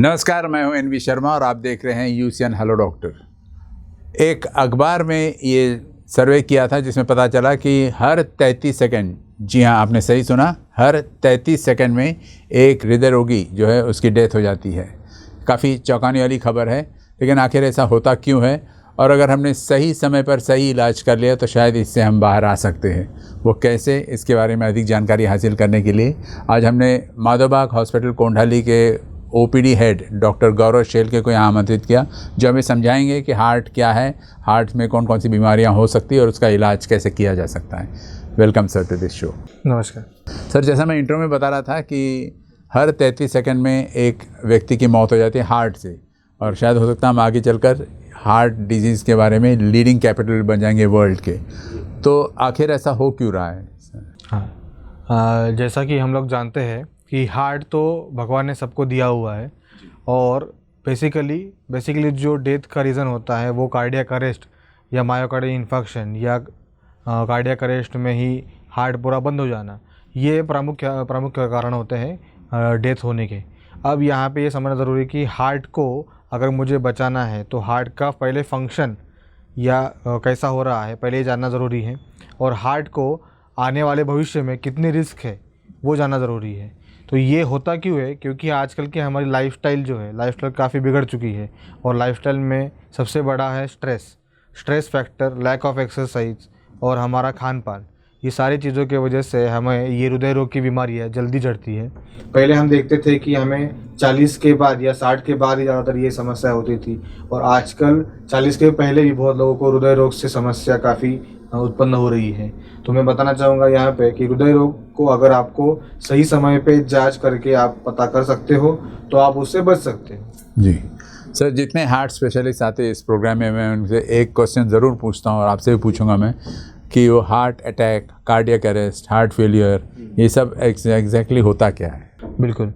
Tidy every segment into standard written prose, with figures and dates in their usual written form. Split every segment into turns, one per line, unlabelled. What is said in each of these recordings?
नमस्कार, मैं हूं एनवी शर्मा और आप देख रहे हैं यूसीएन हेलो डॉक्टर। एक अखबार में ये सर्वे किया था जिसमें पता चला कि हर 33 सेकंड, जी हाँ आपने सही सुना, हर 33 सेकंड में एक हृदय रोगी जो है उसकी डेथ हो जाती है। काफ़ी चौंकाने वाली खबर है, लेकिन आखिर ऐसा होता क्यों है और अगर हमने सही समय पर सही इलाज कर लिया तो शायद इससे हम बाहर आ सकते हैं। वो कैसे, इसके बारे में अधिक जानकारी हासिल करने के लिए आज हमने माधोबाग हॉस्पिटल कोंडाली के ओपीडी हेड डॉक्टर गौरव शेलके को यहाँ आमंत्रित किया, जो हमें समझाएंगे कि हार्ट क्या है, हार्ट में कौन कौन सी बीमारियाँ हो सकती है और उसका इलाज कैसे किया जा सकता है। Welcome sir to this show.
नमस्कार
सर, जैसा मैं इंट्रो में बता रहा था कि हर 33 सेकंड में एक व्यक्ति की मौत हो जाती है हार्ट से, और शायद हो सकता है हम आगे चलकर हार्ट डिजीज़ के बारे में लीडिंग कैपिटल बन जाएंगे वर्ल्ड के। तो आखिर ऐसा हो क्यों रहा है सर?
हाँ, जैसा कि हम लोग जानते हैं कि हार्ट तो भगवान ने सबको दिया हुआ है और बेसिकली जो डेथ का रीज़न होता है वो कार्डियक अरेस्ट या मायोकार्डियल इन्फेक्शन या कार्डियक अरेस्ट में ही हार्ट पूरा बंद हो जाना, ये प्रमुख कारण होते हैं डेथ होने के। अब यहाँ पे ये समझना ज़रूरी है कि हार्ट को अगर मुझे बचाना है तो हार्ट का पहले फंक्शन या कैसा हो रहा है पहले ये जानना ज़रूरी है, और हार्ट को आने वाले भविष्य में कितनी रिस्क है वो जानना ज़रूरी है। तो ये होता क्यों है? क्योंकि आजकल की हमारी लाइफस्टाइल काफ़ी बिगड़ चुकी है, और लाइफस्टाइल में सबसे बड़ा है stress factor, lack of exercise और हमारा खान पान। ये सारी चीज़ों की वजह से हमें ये हृदय रोग की बीमारियाँ जल्दी चढ़ती है। पहले हम देखते थे कि हमें 40 के बाद या 60 के बाद ही ज़्यादातर ये समस्या होती थी, और आजकल 40 के पहले भी बहुत लोगों को हृदय रोग से समस्या काफ़ी उत्पन्न हो रही है। तो मैं बताना चाहूँगा यहाँ पे कि हृदय रोग को अगर आपको सही समय पे जांच करके आप पता कर सकते हो तो आप उससे बच सकते हो।
जी सर, जितने हार्ट स्पेशलिस्ट आते हैं इस प्रोग्राम में, मैं उनसे एक क्वेश्चन ज़रूर पूछता हूँ और आपसे भी पूछूंगा मैं कि वो heart attack, cardiac arrest, heart failure, ये सब एग्जैक्टली होता क्या है?
बिल्कुल,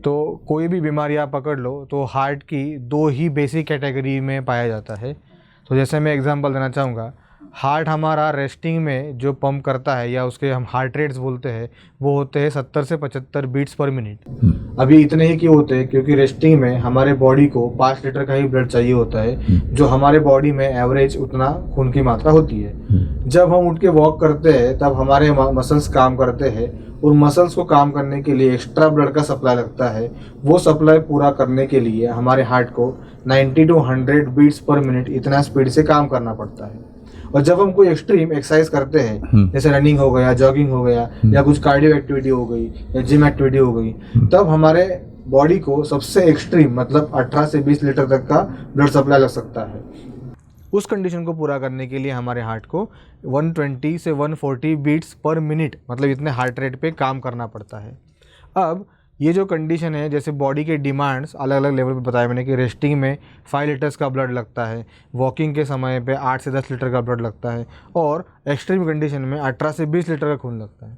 तो कोई भी बीमारी आप पकड़ लो तो हार्ट की दो ही बेसिक कैटेगरी में पाया जाता है। तो जैसे मैं एग्जांपल देना चाहूँगा, हार्ट हमारा रेस्टिंग में जो पंप करता है या उसके हम हार्ट रेट्स बोलते हैं वो होते हैं 70 से 75 बीट्स पर मिनट। अभी इतने ही क्यों होते हैं? क्योंकि रेस्टिंग में हमारे बॉडी को 5 लीटर का ही ब्लड चाहिए होता है, जो हमारे बॉडी में एवरेज उतना खून की मात्रा होती है। जब हम उठ के वॉक करते हैं तब हमारे मसल्स काम करते हैं, और मसल्स को काम करने के लिए एक्स्ट्रा ब्लड का सप्लाई लगता है। वो सप्लाई पूरा करने के लिए हमारे हार्ट को 90 to 100 बीट्स पर मिनट इतना स्पीड से काम करना पड़ता है। और जब हम कोई एक्सट्रीम एक्सरसाइज करते हैं, जैसे रनिंग हो गया, जॉगिंग हो गया, या कुछ कार्डियो एक्टिविटी हो गई या जिम एक्टिविटी हो गई, तब हमारे बॉडी को सबसे एक्सट्रीम मतलब 18 से 20 लीटर तक का ब्लड सप्लाई लग सकता है। उस कंडीशन को पूरा करने के लिए हमारे हार्ट को 120 से 140 बीट्स पर मिनट मतलब इतने हार्ट रेट पे काम करना पड़ता है। अब ये जो कंडीशन है, जैसे बॉडी के डिमांड्स अलग अलग लेवल पे बताया मैंने कि रेस्टिंग में 5 लीटर्स का ब्लड लगता है, वॉकिंग के समय पे 8 से 10 लीटर का ब्लड लगता है, और एक्सट्रीम कंडीशन में 18 से 20 लीटर का खून लगता है।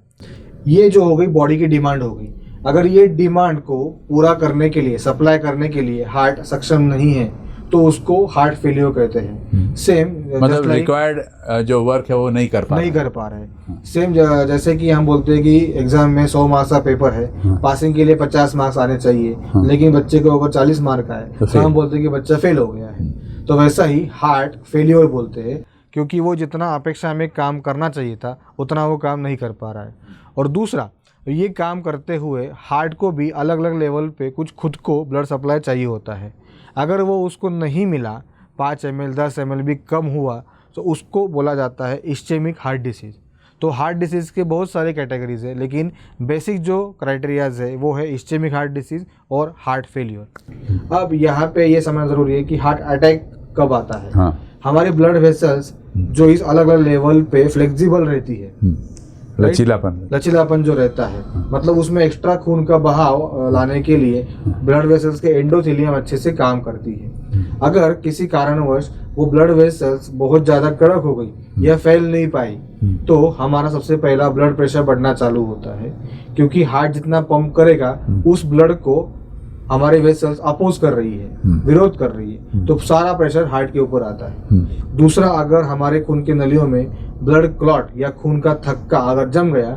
ये जो हो गई बॉडी की डिमांड हो गई। अगर ये डिमांड को पूरा करने के लिए, सप्लाई करने के लिए हार्ट सक्षम नहीं है तो उसको हार्ट फेलियर कहते हैं। सेम
मतलब रिक्वायर्ड जो वर्क है वो नहीं कर पा रहे हैं।
सेम जैसे कि हम बोलते हैं कि एग्जाम में 100 मार्क्स का पेपर है, पासिंग के लिए 50 मार्क्स आने चाहिए, लेकिन बच्चे को अगर 40 मार्क आए तो हम बोलते हैं कि बच्चा फेल हो गया है। तो वैसा ही हार्ट फेलियर बोलते हैं, क्योंकि वो जितना अपेक्षा में काम करना चाहिए था उतना वो काम नहीं कर पा रहा है। और दूसरा, ये काम करते हुए हार्ट को भी अलग अलग लेवल पे कुछ खुद को ब्लड सप्लाई चाहिए होता है। अगर वो उसको नहीं मिला, 5 ml 10 ml भी कम हुआ, तो उसको बोला जाता है इस्चेमिक हार्ट डिसीज़। तो हार्ट डिसीज़ के बहुत सारे कैटेगरीज है, लेकिन बेसिक जो क्राइटेरियाज है वो है इस्चेमिक हार्ट डिसीज़ और हार्ट फेलियर। अब यहाँ पे ये समझना ज़रूरी है कि हार्ट अटैक कब आता है। हाँ। हमारे ब्लड वेसल्स जो इस अलग अलग लेवल पे फ्लेक्सिबल रहती है, लचीलापन जो रहता है, मतलब उसमें एक्स्ट्रा खून का बहाव लाने के लिए ब्लड वेसल्स के एंडोथेलियम अच्छे से काम करती है। अगर किसी कारणवश वो ब्लड वेसल्स बहुत ज़्यादा कड़क हो गई या फैल नहीं पाई तो हमारा सबसे पहला ब्लड प्रेशर बढ़ना चालू होता है, क्योंकि हार्ट जितना पंप करेगा उस ब्लड को हमारे वेसल्स अपोज कर रही है, विरोध कर रही है, तो सारा प्रेशर हार्ट के ऊपर आता है। दूसरा, अगर हमारे खून की नलियों में ब्लड क्लॉट या खून का थक्का अगर जम गया,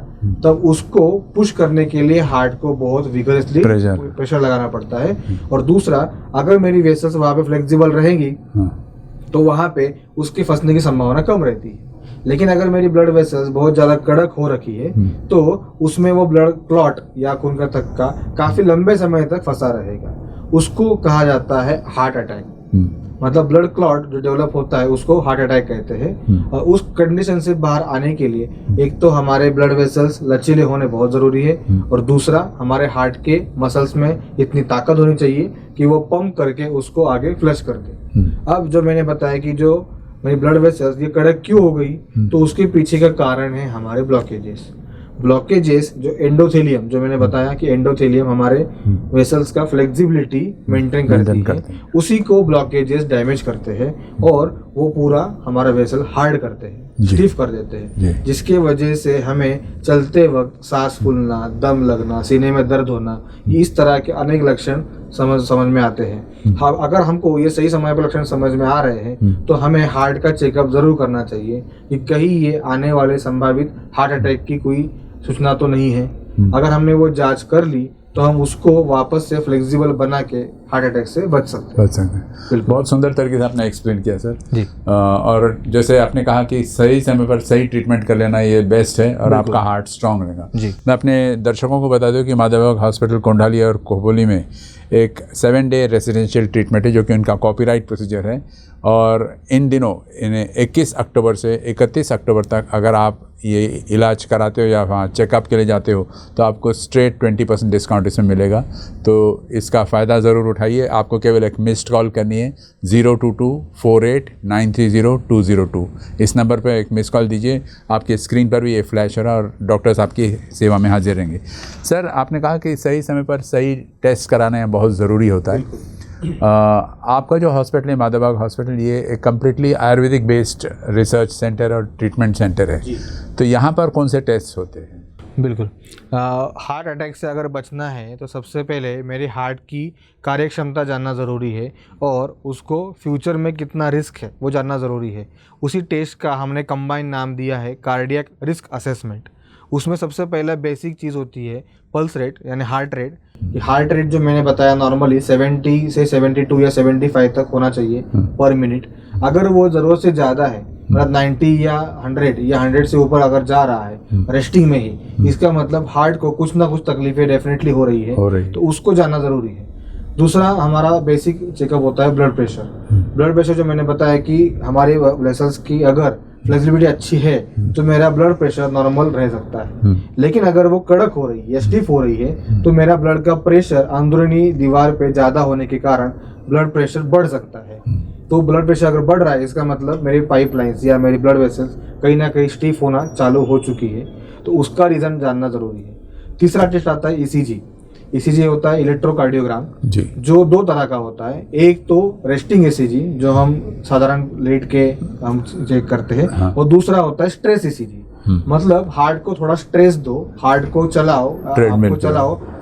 तब उसको पुश करने के लिए हार्ट को बहुत विगरसली प्रेशर लगाना पड़ता है। और दूसरा, अगर मेरी वेसल्स वहाँ पे फ्लेक्सिबल रहेंगी तो वहाँ पे उसके फंसने की संभावना कम रहती है। लेकिन अगर मेरी ब्लड वेसल्स बहुत ज़्यादा कड़क हो रखी है तो उसमें वो ब्लड क्लॉट या खून का थक्का काफ़ी लंबे समय तक फंसा रहेगा। उसको कहा जाता है हार्ट अटैक। मतलब ब्लड क्लॉट जो डेवलप होता है उसको हार्ट अटैक कहते हैं। और उस कंडीशन से बाहर आने के लिए एक तो हमारे ब्लड वेसल्स लचीले होने बहुत ज़रूरी है, और दूसरा हमारे हार्ट के मसल्स में इतनी ताकत होनी चाहिए कि वो पंप करके उसको आगे फ्लश कर दे। अब जो मैंने बताया कि जो मेरी ब्लड वेसल्स ये कड़क क्यों हो गई, तो उसके पीछे का कारण है हमारे ब्लॉकेजेस जो एंडोथेलियम, जो मैंने बताया कि एंडोथेलियम हमारे वेसल्स का फ्लेक्सिबिलिटी मेंटेन करती है, उसी को ब्लॉकेजेस डैमेज करते हैं और वो पूरा हमारा वेसल हार्ड करते हैं, स्टिफ कर देते हैं, जिसके वजह से हमें चलते वक्त सांस फूलना, दम लगना, सीने में दर्द होना, इस तरह के अनेक लक्षण समझ में आते हैं। हाँ, अगर हमको ये सही समय पर लक्षण समझ में आ रहे हैं तो हमें हार्ट का चेकअप जरूर करना चाहिए कि कहीं ये आने वाले संभावित हार्ट अटैक की कोई सूचना तो नहीं है। अगर हमने वो जांच कर ली तो हम उसको वापस से फ्लेक्सिबल बना के हार्ट अटैक से बच सकते हैं।
बहुत सुंदर तरीके से आपने एक्सप्लेन किया सर जी। और जैसे आपने कहा कि सही समय पर सही ट्रीटमेंट कर लेना ये बेस्ट है और आपका हार्ट स्ट्रांग रहेगा जी। मैं अपने दर्शकों को बता दूं कि माधवबाग हॉस्पिटल कोंडाली और कोहबोली में एक 7 डे रेजिडेंशियल ट्रीटमेंट है जो कि उनका कॉपीराइट प्रोसीजर है। और इन दिनों इन्हें 21 अक्टूबर से 31 अक्टूबर तक अगर आप ये इलाज कराते हो या वहाँ चेकअप के लिए जाते हो तो आपको स्ट्रेट 20% डिस्काउंट इसमें मिलेगा। तो इसका फ़ायदा ज़रूर उठाइए। आपको केवल एक मिस्ड कॉल करनी है 02248930202। इस नंबर पर एक मिस्ड कॉल दीजिए, आपकी स्क्रीन पर भी ये फ्लैश हो रहा है और डॉक्टर्स आपकी सेवा में हाजिर रहेंगे। सर, आपने कहा कि सही समय पर सही टेस्ट कराना बहुत ज़रूरी होता है। आपका जो हॉस्पिटल है माधवबाग हॉस्पिटल, ये एक completely Ayurvedic based research centre और ट्रीटमेंट सेंटर है, तो यहाँ पर कौन से टेस्ट होते हैं?
बिल्कुल, हार्ट अटैक से अगर बचना है तो सबसे पहले मेरे हार्ट की कार्यक्षमता जानना ज़रूरी है और उसको फ्यूचर में कितना रिस्क है वो जानना ज़रूरी है। उसी टेस्ट का हमने कंबाइन नाम दिया है कार्डियक रिस्क असेसमेंट। उसमें सबसे पहला बेसिक चीज़ होती है पल्स रेट यानी हार्ट रेट। हार्ट रेट जो मैंने बताया नॉर्मली 70 से 72 या 75 तक होना चाहिए पर मिनट। अगर वो ज़रूरत से ज़्यादा है, मतलब 90 या 100 से ऊपर अगर जा रहा है रेस्टिंग में ही, इसका मतलब हार्ट को कुछ ना कुछ तकलीफें डेफिनेटली हो रही है, तो उसको जानना ज़रूरी है। दूसरा हमारा बेसिक चेकअप होता है ब्लड प्रेशर। ब्लड प्रेशर जो मैंने बताया कि हमारे वेसल्स की अगर फ्लेक्सिबिलिटी अच्छी है तो मेरा ब्लड प्रेशर नॉर्मल रह सकता है। लेकिन अगर वो कड़क हो रही है या स्टिफ हो रही है तो मेरा ब्लड का प्रेशर अंदरूनी दीवार पे ज़्यादा होने के कारण ब्लड प्रेशर बढ़ सकता है। तो ब्लड प्रेशर अगर बढ़ रहा है इसका मतलब मेरी पाइपलाइंस या मेरी ब्लड वेसल्स कहीं ना कहीं स्टिफ होना चालू हो चुकी है, तो उसका रीज़न जानना ज़रूरी है। तीसरा टेस्ट आता है ECG। ECG होता है इलेक्ट्रोकार्डियोग्राम, जो 2 तरह का होता है। एक तो रेस्टिंग ECG जो हम साधारण लेट के हम चेक करते हैं, और दूसरा होता है स्ट्रेस ECG। मतलब हार्ट को थोड़ा स्ट्रेस दो, हार्ट को चलाओ,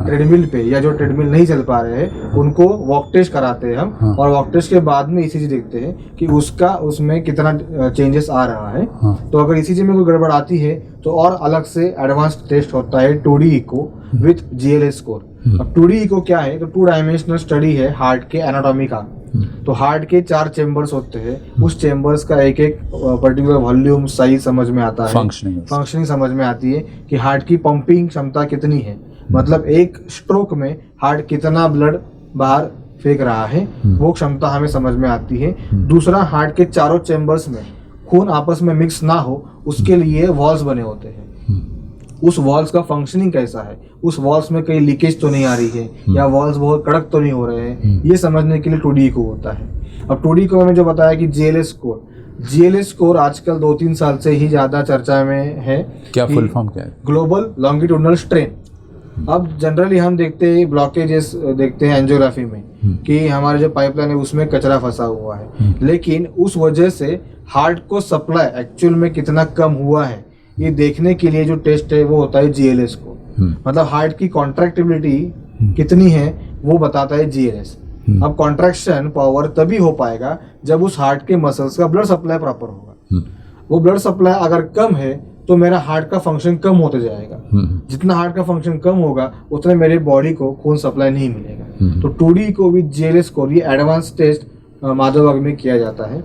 ट्रेडमिल पे, या जो ट्रेडमिल नहीं चल पा रहे हैं उनको वॉक टेस्ट कराते हैं हम, और वॉक टेस्ट के बाद में ECG देखते हैं कि उसमें कितना चेंजेस आ रहा है। तो अगर ECG में कोई गड़बड़ आती है तो और अलग से एडवांस टेस्ट होता है 2D eco with GLS score. अब 2D इको क्या है? तो 2 डायमेंशनल स्टडी है हार्ट के एनाटॉमी का। तो हार्ट के 4 चेंबर्स होते हैं, उस चेंबर्स का एक पर्टिकुलर वॉल्यूम साइज समझ में आता है, फंक्शनिंग समझ में आती है कि हार्ट की पंपिंग क्षमता कितनी है, मतलब एक स्ट्रोक में हार्ट कितना ब्लड बाहर फेंक रहा है, वो क्षमता हमें समझ में आती है। दूसरा, हार्ट के चारों चेंबर्स में खून आपस में मिक्स ना हो उसके लिए वॉल्स बने होते हैं। उस वॉल्स का फंक्शनिंग कैसा है, उस वॉल्स में कहीं लीकेज तो नहीं आ रही है, या वॉल्स बहुत कड़क तो नहीं हो रहे हैं, ये समझने के लिए 2D इको होता है। अब 2D इको में जो बताया कि GLS स्कोर आजकल 2-3 साल से ही ज़्यादा चर्चा में है।
क्या फुल फॉर्म क्या है? Global
longitudinal strain. अब जनरली हम देखते हैं ब्लॉकेजेस देखते हैं एंजियोग्राफी में कि हमारे जो पाइपलाइन है उसमें कचरा फंसा हुआ है, लेकिन उस वजह से हार्ट को सप्लाई एक्चुअल में कितना कम हुआ है ये देखने के लिए जो टेस्ट है वो होता है GLS को। मतलब हार्ट की कॉन्ट्रैक्टिबिलिटी कितनी है वो बताता है जीएलएस। अब कॉन्ट्रैक्शन पावर तभी हो पाएगा जब उस हार्ट के मसल्स का ब्लड सप्लाई प्रॉपर होगा। वो ब्लड सप्लाई अगर कम है तो मेरा हार्ट का फंक्शन कम होते जाएगा। जितना हार्ट का फंक्शन कम होगा उतना मेरे बॉडी को खून सप्लाई नहीं मिलेगा। तो 2D को भी जीएलएस को ये एडवांस टेस्ट माधवबाग में किया जाता है।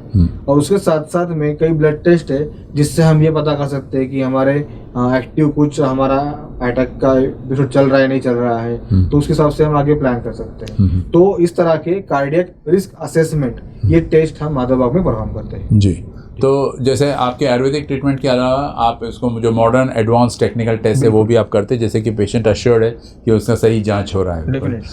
और उसके साथ साथ में कई ब्लड टेस्ट है जिससे हम ये पता कर सकते हैं कि हमारे एक्टिव कुछ हमारा अटैक का एपिसोड चल रहा है नहीं चल रहा है, तो उसके हिसाब से हम आगे प्लान कर सकते हैं। तो इस तरह के कार्डियक रिस्क असेसमेंट ये टेस्ट हम माधवबाग में परफॉर्म करते हैं
जी। तो जैसे आपके आयुर्वेदिक ट्रीटमेंट के अलावा आप इसको जो मॉडर्न एडवांस टेक्निकल टेस्ट है वो भी आप करते हैं, जैसे कि पेशेंट अश्योर्ड है कि उसका सही जांच हो रहा है।
डेफिनेटली।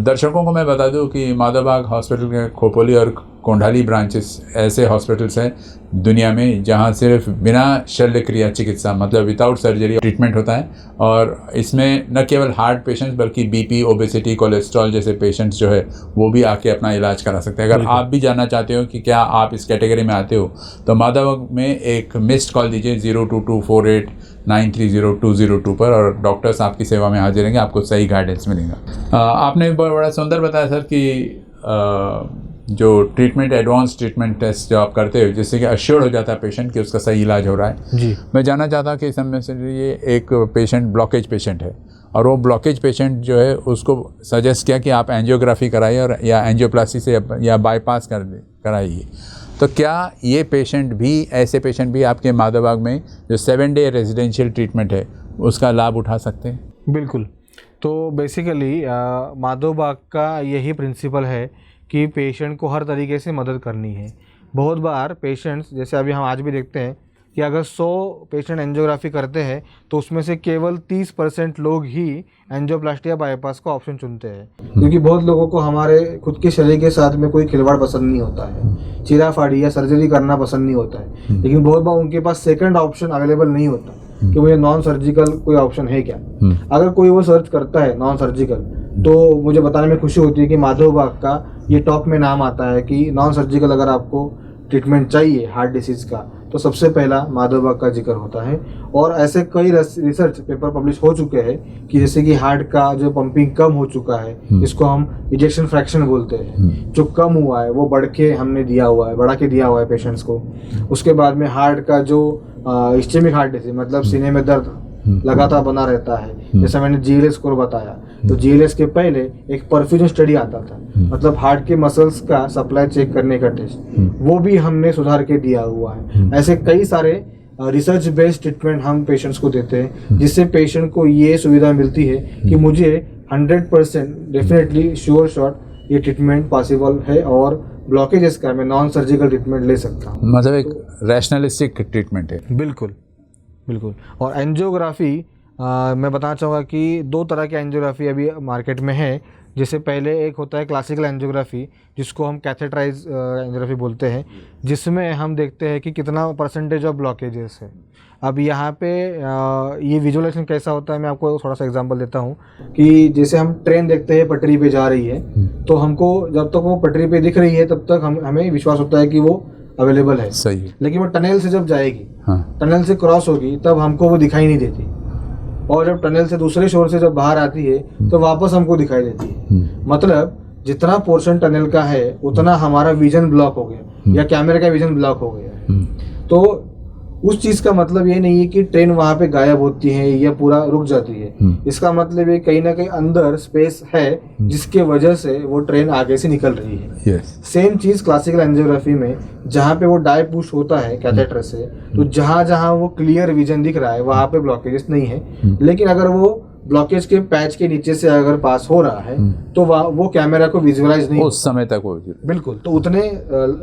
दर्शकों को मैं बता दूं कि माधवबाग हॉस्पिटल के खोपोली और कोंडाली ब्रांचेस ऐसे हॉस्पिटल्स हैं दुनिया में जहां सिर्फ बिना शल्य क्रिया चिकित्सा मतलब विदाउट सर्जरी ट्रीटमेंट होता है। और इसमें न केवल हार्ट पेशेंट्स बल्कि बीपी, ओबेसिटी, कोलेस्ट्रॉल जैसे पेशेंट्स जो है वो भी आके अपना इलाज करा सकते हैं। अगर आप भी जानना चाहते हो कि क्या आप इस कैटेगरी में आते हो तो माधवबाग में एक मिस्ड कॉल दीजिए 022489300202 पर और डॉक्टर्स आपकी सेवा में हाजिर रहेंगे, आपको सही गाइडेंस मिलेगा। आपने बड़ा सुंदर बताया सर कि जो ट्रीटमेंट एडवांस ट्रीटमेंट टेस्ट जो आप करते हो जिससे कि अश्योर्ड हो जाता है पेशेंट कि उसका सही इलाज हो रहा है
जी।
मैं जानना चाहता कि इस समय से ये एक पेशेंट ब्लॉकेज पेशेंट है और वो ब्लॉकेज पेशेंट जो है उसको सजेस्ट किया कि आप एंजियोग्राफी कराइए और या एंजियोप्लास्टी से या बाईपास कराइए, तो क्या ये पेशेंट भी ऐसे पेशेंट भी आपके माधवबाग में जो 7 डे रेजिडेंशियल ट्रीटमेंट है उसका लाभ उठा सकते हैं?
बिल्कुल। तो बेसिकली माधवबाग का यही प्रिंसिपल है कि पेशेंट को हर तरीके से मदद करनी है। बहुत बार पेशेंट्स जैसे अभी हम आज भी देखते हैं कि अगर 100 पेशेंट एंजियोग्राफी करते हैं तो उसमें से केवल 30% लोग ही एंजियोप्लास्टी या बाईपास का ऑप्शन चुनते हैं, क्योंकि बहुत लोगों को हमारे खुद के शरीर के साथ में कोई खिलवाड़ पसंद नहीं होता है, चीराफाड़ी या सर्जरी करना पसंद नहीं होता है। लेकिन बहुत बार उनके पास सेकंड ऑप्शन अवेलेबल नहीं होता कि मुझे नॉन सर्जिकल कोई ऑप्शन है क्या। अगर कोई वो सर्च करता है नॉन सर्जिकल तो मुझे बताने में खुशी होती है कि माधवबाग का ये टॉप में नाम आता है कि नॉन सर्जिकल अगर आपको ट्रीटमेंट चाहिए हार्ट डिसीज का तो सबसे पहला माधवबाग का जिक्र होता है। और ऐसे कई रिसर्च पेपर पब्लिश हो चुके हैं कि जैसे कि हार्ट का जो पंपिंग कम हो चुका है, इसको हम इजेक्शन फ्रैक्शन बोलते हैं, जो कम हुआ है वो बढ़ा के दिया हुआ है पेशेंट्स को। उसके बाद में हार्ट का जो इस्चेमिक हार्ट डिसीज मतलब सीने में दर्द लगातार बना रहता है, जैसा मैंने जीएलएस स्कोर बताया, तो जीएलएस के पहले एक परफ्यूजन स्टडी आता था, मतलब हार्ट के मसल्स का सप्लाई चेक करने का टेस्ट, वो भी हमने सुधार के दिया हुआ है। ऐसे कई सारे रिसर्च बेस्ड ट्रीटमेंट हम पेशेंट्स को देते हैं जिससे पेशेंट को ये सुविधा मिलती है कि मुझे 100% डेफिनेटली श्योर शॉट ये ट्रीटमेंट पॉसिबल है और ब्लॉकेजेस का मैं नॉन सर्जिकल ट्रीटमेंट ले सकता हूँ।
मतलब एक रैशनलिस्टिक ट्रीटमेंट है।
बिल्कुल बिल्कुल। और एंजियोग्राफी मैं बताना चाहूँगा कि 2 तरह की एंजियोग्राफी अभी मार्केट में है। जैसे पहले एक होता है क्लासिकल एंजियोग्राफी जिसको हम कैथेटराइज एंजियोग्राफी बोलते हैं, जिसमें हम देखते हैं कि कितना परसेंटेज ऑफ ब्लॉकेजेस है। अब यहाँ पे ये विजुअलाइजेशन कैसा होता है मैं आपको थोड़ा सा एग्जांपल देता हूँ कि जैसे हम ट्रेन देखते हैं पटरी पे जा रही है, तो हमको जब तक वो पटरी पे दिख रही है तब तक हमें विश्वास होता है कि वो अवेलेबल है,
सही है।
लेकिन वो टनल से जब जाएगी,
हाँ।
टनल से क्रॉस होगी तब हमको वो दिखाई नहीं देती, और जब टनल से दूसरे शोर से जब बाहर आती है तो वापस हमको दिखाई देती है। मतलब जितना पोर्शन टनल का है उतना हमारा विजन ब्लॉक हो गया या कैमरे का विजन ब्लॉक हो गया है। तो उस चीज का मतलब ये नहीं है कि ट्रेन वहां पे गायब होती है या पूरा रुक जाती है। इसका मतलब ये कहीं ना कहीं अंदर स्पेस है जिसके वजह से वो ट्रेन आगे से निकल रही है। सेम चीज क्लासिकल एंजियोग्राफी में जहाँ पे वो डाई पुश होता है कैथेटर से, तो जहां जहां वो क्लियर विजन दिख रहा है वहां पे ब्लॉकेजेस नहीं है। लेकिन अगर वो ब्लॉकेज के पैच के नीचे से अगर पास हो रहा है तो वो कैमरा को विजुअलाइज नहीं
उस समय तक वो
बिल्कुल, तो उतने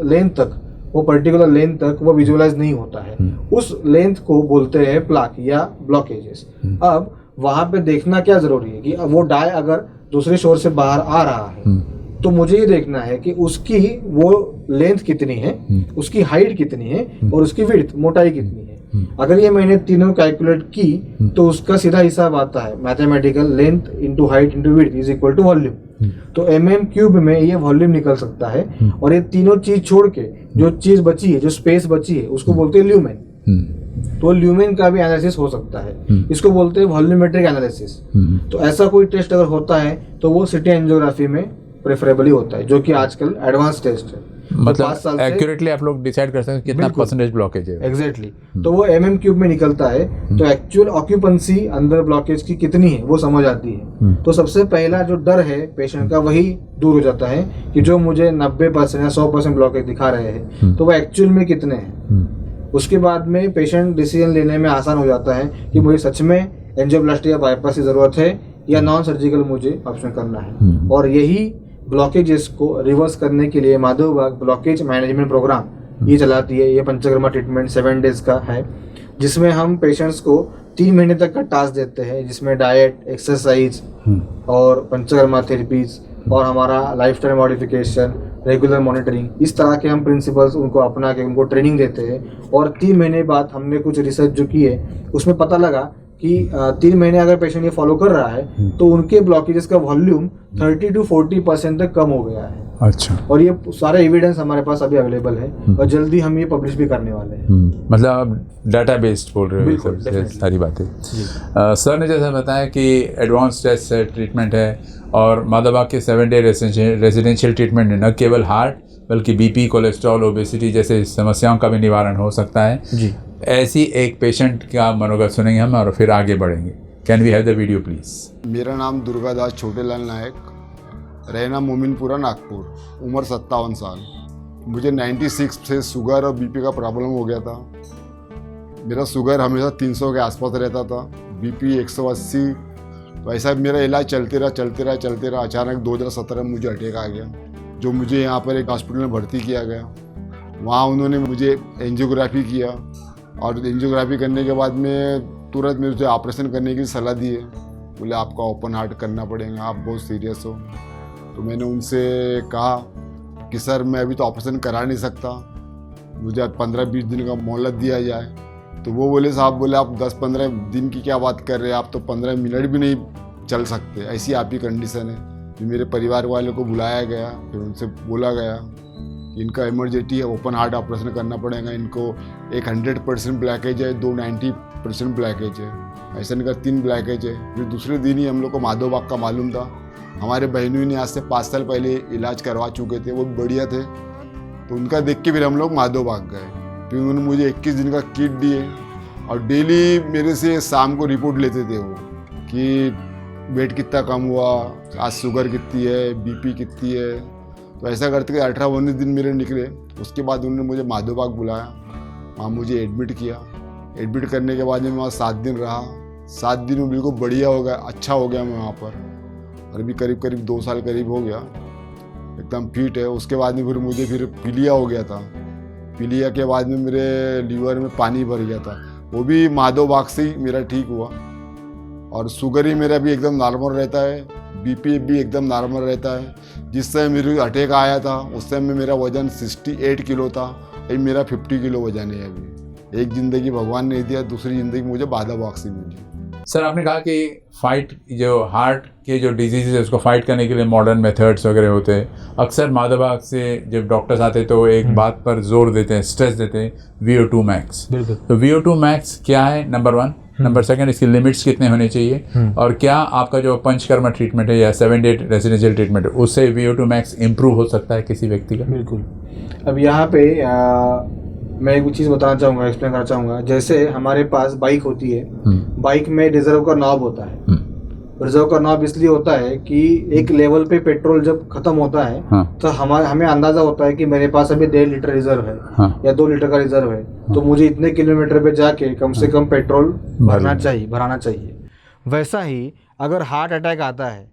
लेंथ तक वो पर्टिकुलर लेंथ तक वो विजुअलाइज नहीं होता है। उस लेंथ को बोलते हैं प्लाक या ब्लॉकेजेस। अब वहां पे देखना क्या जरूरी है कि वो डाई अगर दूसरे शोर से बाहर आ रहा है तो मुझे ये देखना है कि उसकी वो लेंथ कितनी है, उसकी हाइट कितनी है और उसकी विड्थ मोटाई कितनी है। अगर ये मैंने तीनों कैलकुलेट की तो उसका सीधा हिसाब आता है mathematical length into height into width is equal to volume. तो mm³ में ये वॉल्यूम निकल सकता है। और ये तीनों चीज छोड़ के जो चीज बची है, जो स्पेस बची है, उसको बोलते हैं ल्यूमेन। तो ल्यूमेन का भी एनालिसिस हो सकता है। इसको बोलते हैं वॉल्यूमेट्रिक एनालिसिस। तो ऐसा कोई टेस्ट अगर होता है तो वो सिटी एंजियोग्राफी में प्रेफरेबली होता है, जो कि आजकल एडवांस टेस्ट है।
मतलब एक्यूरेटली आप लोग डिसाइड कर सकते हैं कितना परसेंटेज ब्लॉकेज है।
एग्जैक्टली तो वो mm³ में निकलता है, तो एक्चुअल ऑक्यूपेंसी अंदर ब्लॉकेज की कितनी है वो समझ आती है। तो सबसे पहला जो डर है पेशेंट का वही दूर हो जाता है कि जो मुझे 90% या 100% ब्लॉकेज दिखा रहे हैं तो वो एक्चुअल में कितने हैं। उसके बाद में पेशेंट डिसीजन लेने में आसान हो जाता है कि मुझे सच में एंजियोप्लास्टी या बाईपास की जरूरत है या नॉन सर्जिकल मुझे ऑप्शन करना है। और यही ब्लॉकेजेस को रिवर्स करने के लिए माधव बाग ब्लॉकेज मैनेजमेंट प्रोग्राम ये चलाती है। ये पंचकर्मा ट्रीटमेंट 7 डेज का है, जिसमें हम पेशेंट्स को 3 महीने तक का टास्क देते हैं, जिसमें डाइट, एक्सरसाइज और पंचकर्मा थेरेपीज और हमारा लाइफस्टाइल मॉडिफिकेशन, रेगुलर मॉनिटरिंग, इस तरह के हम प्रिंसिपल्स उनको अपना के उनको ट्रेनिंग देते हैं। और 3 महीने बाद हमने कुछ रिसर्च जो की है उसमें पता लगा कि 3 महीने अगर पेशेंट ये फॉलो कर रहा है तो उनके ब्लॉकेजेस का वॉल्यूम 30 to 40% तक कम हो गया है।
अच्छा।
और ये सारे एविडेंस हमारे पास अभी अवेलेबल है और जल्दी हम ये पब्लिश भी करने वाले हैं।
मतलब आप डाटा बेस्ड बोल रहे हो।
बिल्कुल,
सारी बातें सर ने जैसा बताया कि एडवांस टेस्ट ट्रीटमेंट है और माधव बाग के 7 डे रेजिडेंशियल ट्रीटमेंट में न केवल हार्ट बल्कि बीपी, कोलेस्ट्रॉल, ओबेसिटी जैसे समस्याओं का भी निवारण हो सकता है जी। ऐसी एक पेशेंट का मनोगत सुनेंगे हम और फिर आगे बढ़ेंगे। Can we have the video please.
मेरा नाम दुर्गादास छोटेलाल नायक, रहना मोमिनपुरा, नागपुर, उम्र 57 साल। मुझे 96 से शुगर और बीपी का प्रॉब्लम हो गया था। मेरा शुगर हमेशा 300 के आसपास रहता था, बीपी 180। वैसा मेरा इलाज चलते रहा। अचानक 2017 में मुझे अटैक आ गया, जो मुझे यहाँ पर एक हॉस्पिटल में भर्ती किया गया। वहाँ उन्होंने मुझे एंजियोग्राफी किया और एंजियोग्राफी करने के बाद में तुरंत मुझे ऑपरेशन करने की सलाह दी है। बोले आपका ओपन हार्ट करना पड़ेगा, आप बहुत सीरियस हो। तो मैंने उनसे कहा कि सर मैं अभी तो ऑपरेशन करा नहीं सकता, मुझे 15-20 दिन का मोहलत दिया जाए। तो वो बोले साहब बोले आप 10-15 दिन की क्या बात कर रहे हैं, आप तो 15 मिनट भी नहीं चल सकते, ऐसी आपकी कंडीशन है। फिर मेरे परिवार वालों को बुलाया गया, फिर उनसे बोला गया कि इनका इमरजेंसी है, ओपन हार्ट ऑपरेशन करना पड़ेगा। इनको एक 100% ब्लैकेज है, 2 90% ब्लैकेज है, ऐसा इनका 3 ब्लैकेज है। फिर दूसरे दिन ही हम लोग को माधव बाग का मालूम था। हमारे बहनों ने आज से 5 साल पहले इलाज करवा चुके थे, वो बढ़िया थे, तो उनका देख के फिर हम लोग माधव बाग गए। फिर उन्होंने मुझे 21 दिन का किट दिए और डेली मेरे से शाम को रिपोर्ट लेते थे वो कि वेट कितना कम हुआ, आज शुगर कितनी है, बीपी कितनी है। तो ऐसा करते 18-19 दिन मेरे निकले। उसके बाद उन्होंने मुझे माधव बाग बुलाया, वहाँ मुझे एडमिट किया। एडमिट करने के बाद में वहाँ 7 दिन रहा। 7 दिन में बिल्कुल बढ़िया हो गया, अच्छा हो गया मैं वहाँ पर। और अभी करीब 2 साल करीब हो गया, एकदम फिट है। उसके बाद में फिर मुझे पीलिया हो गया था। पीलिया के बाद में मेरे लीवर में पानी भर गया था, वो भी माधव बाग से ही मेरा ठीक हुआ। और शुगर ही मेरा भी एकदम नॉर्मल रहता है, बीपी भी एकदम नॉर्मल रहता है। जिस समय मेरे अटैक आया था उस समय में मेरा वजन 68 किलो था, अभी मेरा 50 किलो वजन है। अभी एक ज़िंदगी भगवान ने दिया, दूसरी ज़िंदगी मुझे माधव बाग से मिली।
सर आपने कहा कि फाइट जो हार्ट के जो डिजीज़ है उसको फाइट करने के लिए मॉडर्न मेथड्स वगैरह होते हैं। अक्सर माधव बाग से जब डॉक्टर्स आते हैं तो एक बात पर जोर देते हैं, स्ट्रेस देते हैं, VO2 मैक्स। बिल्कुल। तो VO2 मैक्स क्या है, नंबर 1। नंबर 2 इसकी लिमिट्स कितने होने चाहिए, और क्या आपका जो पंचकर्मा ट्रीटमेंट है या 7 डे रेजिडेंशियल ट्रीटमेंट है उससे VO2 मैक्स इम्प्रूव हो सकता है किसी व्यक्ति का? बिल्कुल।
अब यहाँ पे मैं एक चीज़ बताना चाहूँगा, एक्सप्लेन करना चाहूँगा। जैसे हमारे पास बाइक होती है, बाइक में रिजर्व का नॉब होता है। रिजर्व का नॉब इसलिए होता है कि एक लेवल पे पेट्रोल जब खत्म होता है तो हमें अंदाजा होता है कि मेरे पास अभी 1.5 लीटर रिजर्व है या 2 लीटर का रिजर्व है, तो मुझे इतने किलोमीटर पे जाके कम से कम पेट्रोल भराना चाहिए। वैसा ही अगर हार्ट अटैक आता है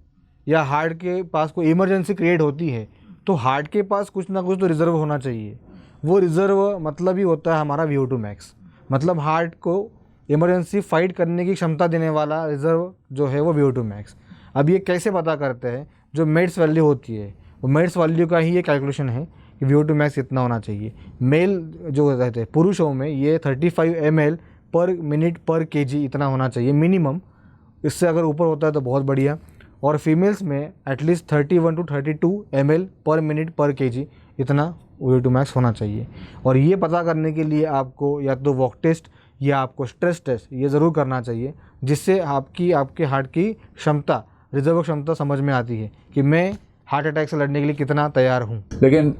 या हार्ट के पास कोई इमरजेंसी क्रिएट होती है तो हार्ट के पास कुछ ना कुछ तो रिजर्व होना चाहिए। वो रिजर्व मतलब ही होता है हमारा VO2 मैक्स, मतलब हार्ट को इमरजेंसी फाइट करने की क्षमता देने वाला रिजर्व जो है वो VO2 मैक्स। अब ये कैसे पता करते हैं, जो मेड्स वैल्यू होती है वो मेड्स वैल्यू का ही ये कैलकुलेशन है कि VO2 मैक्स कितना होना चाहिए। मेल जो रहते हैं पुरुषों में ये 35 ml पर मिनट पर kg इतना होना चाहिए मिनिमम, इससे अगर ऊपर होता है तो बहुत बढ़िया। और फीमेल्स में एटलीस्ट 31 to 32 ml पर मिनट पर kg इतना VO2 मैक्स होना चाहिए। और ये पता करने के लिए आपको या तो वॉक टेस्ट या आपको स्ट्रेस टेस्ट ये ज़रूर करना चाहिए, जिससे आपके हार्ट की क्षमता, रिजर्व क्षमता समझ में आती है कि मैं हार्ट अटैक से लड़ने के लिए कितना तैयार हूँ।
लेकिन